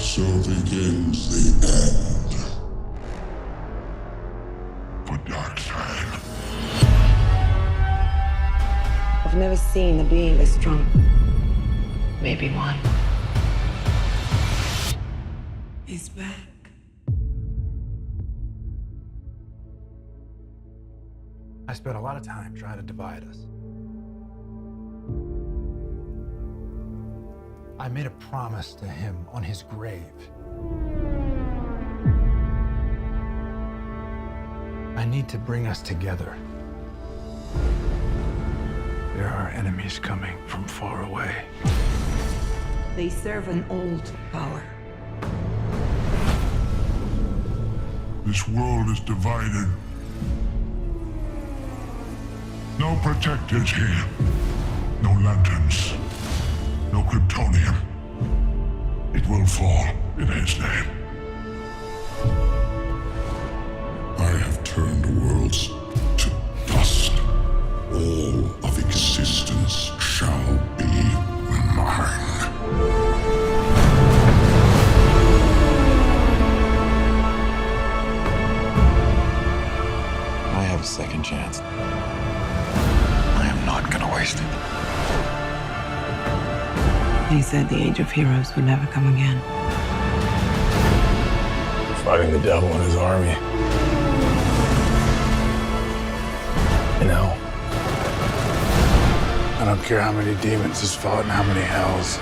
So begins the end for Darkseid. I've never seen a being this strong. Maybe one. He's back. I spent a lot of time trying to divide us. I made a promise to him on his grave. I need to bring us together. There are enemies coming from far away. They serve an old power. This world is divided. No protectors here. No lanterns. No Kryptonium. It will fall in his name. I have turned worlds to dust. All of existence shall be mine. I have a second chance. I am not gonna waste it. He said the age of heroes would never come again. Fighting the devil and his army. You know, I don't care how many demons he's fought and how many hells.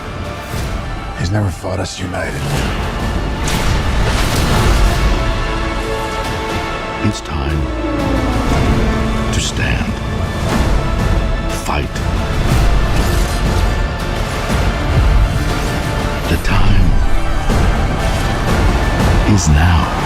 He's never fought us united. It's time to stand. Fight. The time is now.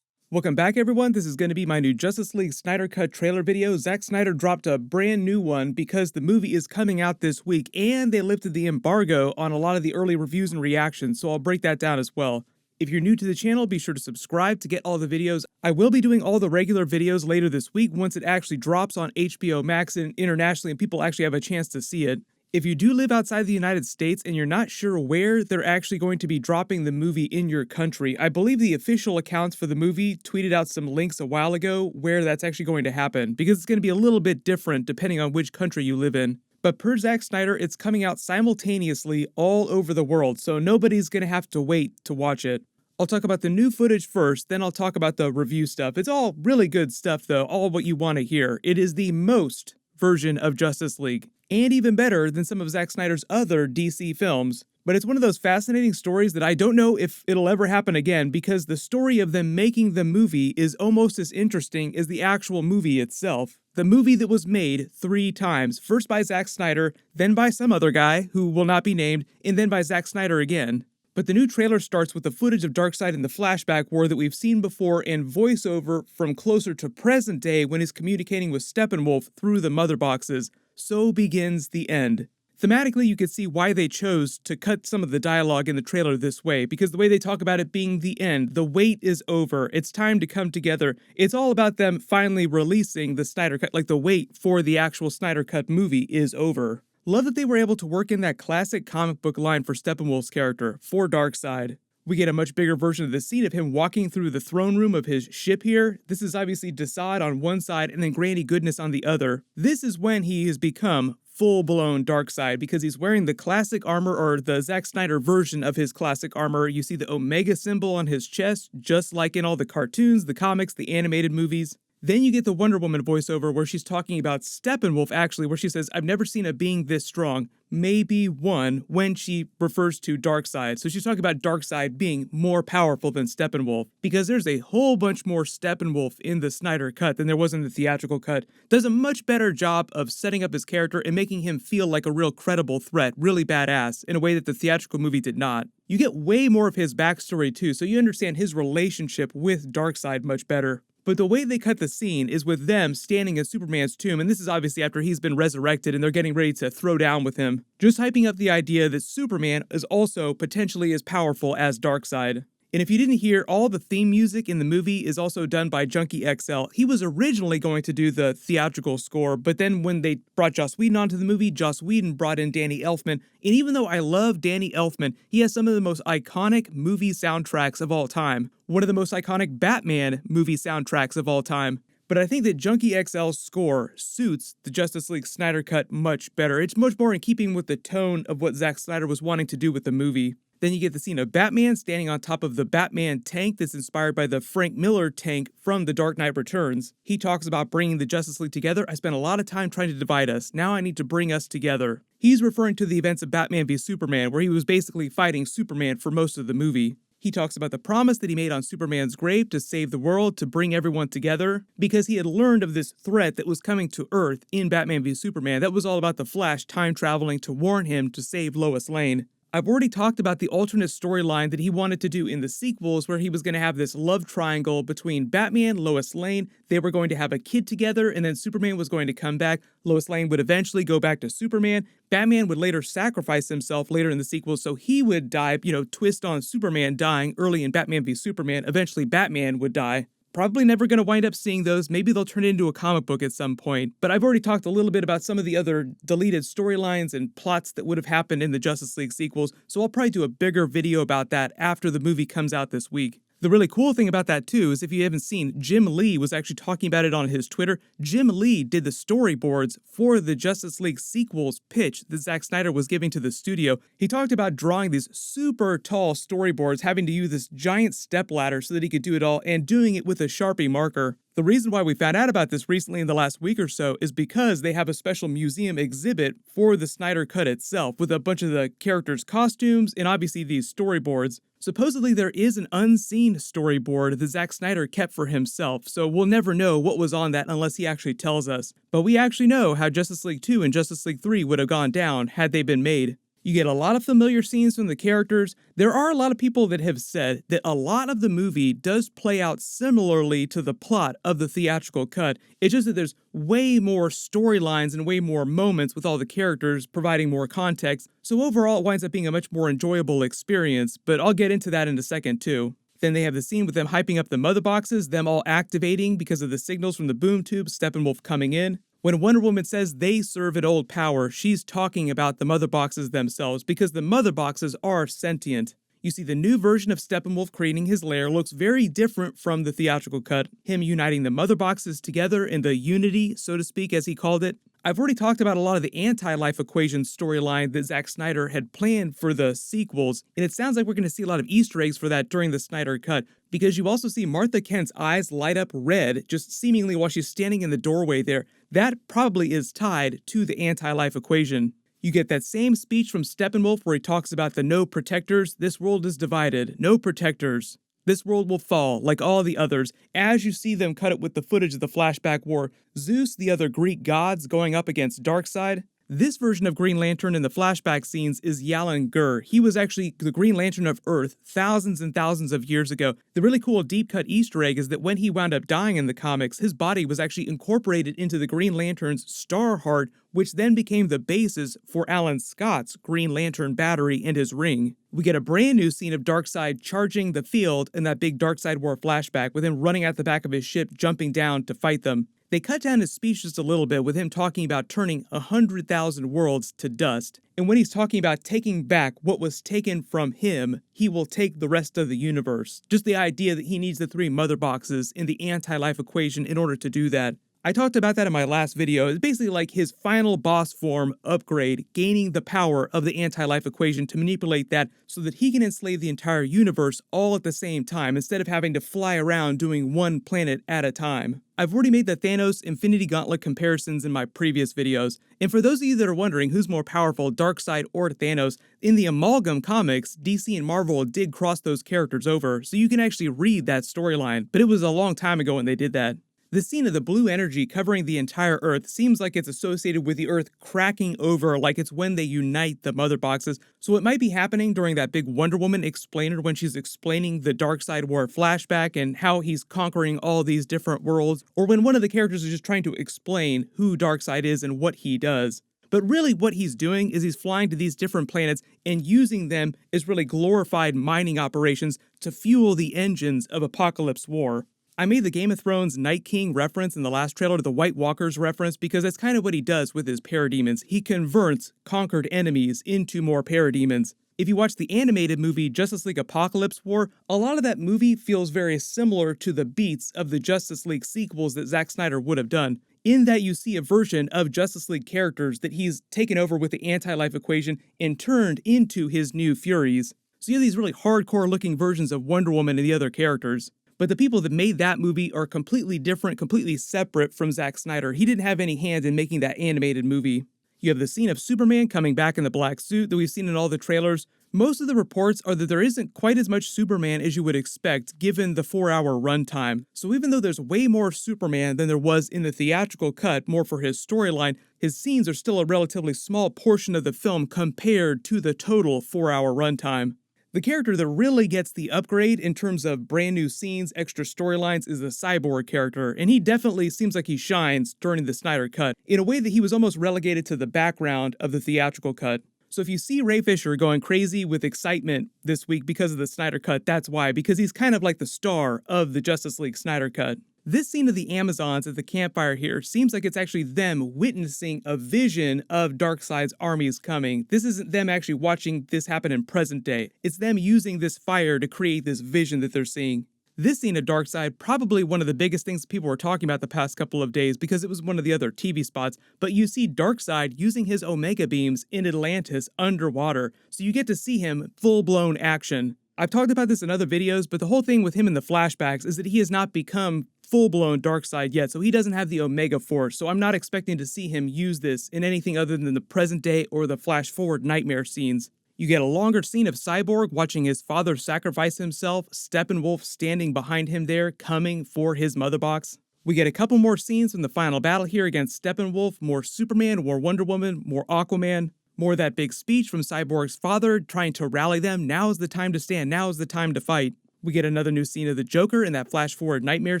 Welcome back, everyone. This is going to be my new Justice League Snyder Cut trailer video. Zack Snyder dropped a brand new one because the movie is coming out this week, and they lifted the embargo on a lot of the early reviews and reactions, so I'll break that down as well. If you're new to the channel, be sure to subscribe to get all the videos. I will be doing all the regular videos later this week once it actually drops on HBO Max and internationally and people actually have a chance to see it. If you do live outside the United States and you're not sure where they're actually going to be dropping the movie in your country, I believe the official accounts for the movie tweeted out some links a while ago where that's actually going to happen, because it's going to be a little bit different depending on which country you live in. But per Zack Snyder, it's coming out simultaneously all over the world, so nobody's going to have to wait to watch it. I'll talk about the new footage first, then I'll talk about the review stuff. It's all really good stuff though, all what you want to hear. It is the most version of Justice League, and even better than some of Zack Snyder's other DC films. But it's one of those fascinating stories that I don't know if it'll ever happen again, because the story of them making the movie is almost as interesting as the actual movie itself. The movie that was made 3 times, first by Zack Snyder, then by some other guy who will not be named, and then by Zack Snyder again. But the new trailer starts with the footage of Darkseid in the flashback war that we've seen before and voiceover from closer to present day when he's communicating with Steppenwolf through the mother boxes. So begins the end. Thematically, you could see why they chose to cut some of the dialogue in the trailer this way, because the way they talk about it being the end, the wait is over, it's time to come together. It's all about them finally releasing the Snyder Cut, like the wait for the actual Snyder Cut movie is over. Love that they were able to work in that classic comic book line for Steppenwolf's character, for Darkseid. We get a much bigger version of the scene of him walking through the throne room of his ship here. This is obviously Darkseid on one side and then Granny Goodness on the other. This is when he has become full-blown Darkseid, because he's wearing the classic armor, or the Zack Snyder version of his classic armor. You see the Omega symbol on his chest, just like in all the cartoons, the comics, the animated movies. Then you get the Wonder Woman voiceover where she's talking about Steppenwolf, actually, where she says, "I've never seen a being this strong, maybe one," when she refers to Darkseid. So she's talking about Darkseid being more powerful than Steppenwolf, because there's a whole bunch more Steppenwolf in the Snyder Cut than there was in the theatrical cut. Does a much better job of setting up his character and making him feel like a real credible threat, really badass, in a way that the theatrical movie did not. You get way more of his backstory too, so you understand his relationship with Darkseid much better. But the way they cut the scene is with them standing at Superman's tomb, and this is obviously after he's been resurrected and they're getting ready to throw down with him, just hyping up the idea that Superman is also potentially as powerful as Darkseid. And if you didn't hear, all the theme music in the movie is also done by Junkie XL. He was originally going to do the theatrical score, but then when they brought Joss Whedon onto the movie, Joss Whedon brought in Danny Elfman. And even though I love Danny Elfman, he has some of the most iconic movie soundtracks of all time. One of the most iconic Batman movie soundtracks of all time. But I think that Junkie XL's score suits the Justice League Snyder Cut much better. It's much more in keeping with the tone of what Zack Snyder was wanting to do with the movie. Then you get the scene of Batman standing on top of the Batman tank that's inspired by the Frank Miller tank from The Dark Knight Returns. He talks about bringing the Justice League together. I spent a lot of time trying to divide us. Now I need to bring us together. He's referring to the events of Batman v Superman, where he was basically fighting Superman for most of the movie. He talks about the promise that he made on Superman's grave to save the world, to bring everyone together, because he had learned of this threat that was coming to Earth in Batman v Superman. That was all about the Flash time traveling to warn him to save Lois Lane. I've already talked about the alternate storyline that he wanted to do in the sequels, where he was going to have this love triangle between Batman, Lois Lane. They were going to have a kid together, and then Superman was going to come back. Lois Lane would eventually go back to Superman. Batman would later sacrifice himself later in the sequels, so he would die, twist on Superman dying early in Batman v Superman. Eventually, Batman would die. Probably never going to wind up seeing those. Maybe they'll turn it into a comic book at some point. But I've already talked a little bit about some of the other deleted storylines and plots that would have happened in the Justice League sequels, so I'll probably do a bigger video about that after the movie comes out this week. The really cool thing about that too is, if you haven't seen, Jim Lee was actually talking about it on his Twitter. Jim Lee did the storyboards for the Justice League sequels pitch that Zack Snyder was giving to the studio. He talked about drawing these super tall storyboards, having to use this giant stepladder so that he could do it all, and doing it with a Sharpie marker. The reason why we found out about this recently in the last week or so is because they have a special museum exhibit for the Snyder Cut itself, with a bunch of the characters' costumes and obviously these storyboards. Supposedly there is an unseen storyboard that Zack Snyder kept for himself, so we'll never know what was on that unless he actually tells us. But we actually know how Justice League 2 and Justice League 3 would have gone down had they been made. You get a lot of familiar scenes from the characters. There are a lot of people that have said that a lot of the movie does play out similarly to the plot of the theatrical cut. It's just that there's way more storylines and way more moments with all the characters providing more context. So overall, it winds up being a much more enjoyable experience, but I'll get into that in a second too. Then they have the scene with them hyping up the mother boxes, them all activating because of the signals from the boom tube, Steppenwolf coming in. When Wonder Woman says they serve an old power, she's talking about the mother boxes themselves, because the mother boxes are sentient. You see, the new version of Steppenwolf creating his lair looks very different from the theatrical cut, him uniting the mother boxes together in the Unity, so to speak, as he called it. I've already talked about a lot of the anti-life equation storyline that Zack Snyder had planned for the sequels, and it sounds like we're going to see a lot of Easter eggs for that during the Snyder Cut, because you also see Martha Kent's eyes light up red, just seemingly while she's standing in the doorway there. That probably is tied to the anti-life equation. You get that same speech from Steppenwolf where he talks about the no protectors. This world is divided. No protectors. This world will fall, like all the others, as you see them cut it with the footage of the flashback war. Zeus, the other Greek gods, going up against Darkseid. This version of Green Lantern in the flashback scenes is Yalan Gur. He was actually the Green Lantern of Earth thousands and thousands of years ago. The really cool deep-cut Easter egg is that when he wound up dying in the comics, his body was actually incorporated into the Green Lantern's star heart, which then became the basis for Alan Scott's Green Lantern battery and his ring. We get a brand new scene of Darkseid charging the field in that big Darkseid War flashback, with him running out the back of his ship, jumping down to fight them. They cut down his speech just a little bit with him talking about turning 100,000 worlds to dust. And when he's talking about taking back what was taken from him, he will take the rest of the universe. Just the idea that he needs the 3 mother boxes in the anti-life equation in order to do that. I talked about that in my last video. It's basically like his final boss form upgrade, gaining the power of the anti-life equation to manipulate that so that he can enslave the entire universe all at the same time, instead of having to fly around doing one planet at a time. I've already made the Thanos Infinity Gauntlet comparisons in my previous videos, and for those of you that are wondering who's more powerful, Darkseid or Thanos, in the Amalgam comics, DC and Marvel did cross those characters over, so you can actually read that storyline, but it was a long time ago when they did that. The scene of the blue energy covering the entire Earth seems like it's associated with the Earth cracking over, like it's when they unite the mother boxes, so it might be happening during that big Wonder Woman explainer when she's explaining the Darkseid War flashback and how he's conquering all these different worlds, or when one of the characters is just trying to explain who Darkseid is and what he does. But really what he's doing is he's flying to these different planets and using them as really glorified mining operations to fuel the engines of Apocalypse War. I made the Game of Thrones Night King reference in the last trailer to the White Walkers reference because that's kind of what he does with his parademons. He converts conquered enemies into more parademons. If you watch the animated movie Justice League Apocalypse War, a lot of that movie feels very similar to the beats of the Justice League sequels that Zack Snyder would have done, in that you see a version of Justice League characters that he's taken over with the anti-life equation and turned into his new Furies. So you have these really hardcore looking versions of Wonder Woman and the other characters. But the people that made that movie are completely different, completely separate from Zack Snyder. He didn't have any hand in making that animated movie. You have the scene of Superman coming back in the black suit that we've seen in all the trailers. Most of the reports are that there isn't quite as much Superman as you would expect given the 4-hour runtime. So even though there's way more Superman than there was in the theatrical cut, more for his storyline, his scenes are still a relatively small portion of the film compared to the total 4-hour runtime. The character that really gets the upgrade in terms of brand new scenes, extra storylines, is the Cyborg character, and he definitely seems like he shines during the Snyder Cut, in a way that he was almost relegated to the background of the theatrical cut. So if you see Ray Fisher going crazy with excitement this week because of the Snyder Cut, that's why, because he's kind of like the star of the Justice League Snyder Cut. This scene of the Amazons at the campfire here seems like it's actually them witnessing a vision of Darkseid's armies coming. This isn't them actually watching this happen in present day. It's them using this fire to create this vision that they're seeing. This scene of Darkseid, probably one of the biggest things people were talking about the past couple of days because it was one of the other TV spots, but you see Darkseid using his Omega beams in Atlantis underwater, so you get to see him full-blown action. I've talked about this in other videos, but the whole thing with him in the flashbacks is that he has not become full-blown Darkseid yet, so he doesn't have the Omega Force, so I'm not expecting to see him use this in anything other than the present day or the flash-forward Knightmare scenes. You get a longer scene of Cyborg watching his father sacrifice himself, Steppenwolf standing behind him there, coming for his mother box. We get a couple more scenes from the final battle here against Steppenwolf, more Superman, more Wonder Woman, more Aquaman, more of that big speech from Cyborg's father trying to rally them. Now is the time to stand, now is the time to fight. We get another new scene of the Joker in that flash-forward Knightmare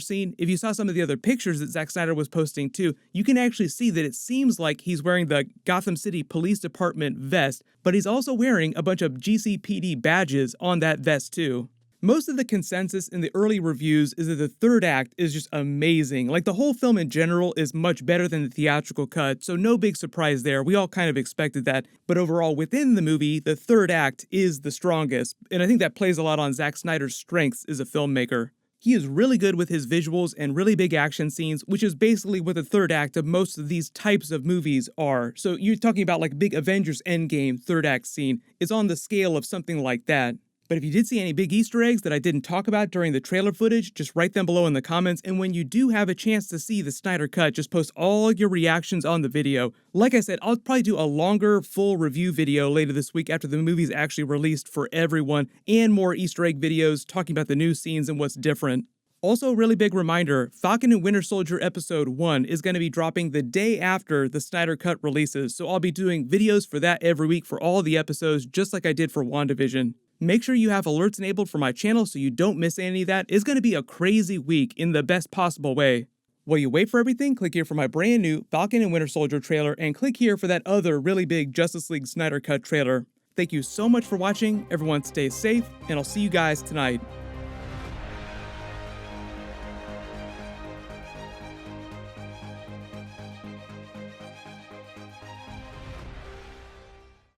scene. If you saw some of the other pictures that Zack Snyder was posting too, you can actually see that it seems like he's wearing the Gotham City Police Department vest, but he's also wearing a bunch of GCPD badges on that vest too. Most of the consensus in the early reviews is that the third act is just amazing. Like, the whole film in general is much better than the theatrical cut, so no big surprise there. We all kind of expected that. But overall, within the movie, the third act is the strongest, and I think that plays a lot on Zack Snyder's strengths as a filmmaker. He is really good with his visuals and really big action scenes, which is basically what the third act of most of these types of movies are. So you're talking about like big Avengers Endgame third act scene. It's on the scale of something like that. But if you did see any big Easter eggs that I didn't talk about during the trailer footage, just write them below in the comments, and when you do have a chance to see the Snyder Cut, just post all your reactions on the video. Like I said, I'll probably do a longer, full review video later this week after the movie's actually released for everyone, and more Easter egg videos talking about the new scenes and what's different. Also, a really big reminder, Falcon and Winter Soldier Episode 1 is going to be dropping the day after the Snyder Cut releases, so I'll be doing videos for that every week for all the episodes, just like I did for WandaVision. Make sure you have alerts enabled for my channel so you don't miss any of that. It's going to be a crazy week in the best possible way. While you wait for everything, click here for my brand new Falcon and Winter Soldier trailer, and click here for that other really big Justice League Snyder Cut trailer. Thank you so much for watching, everyone stay safe, and I'll see you guys tonight.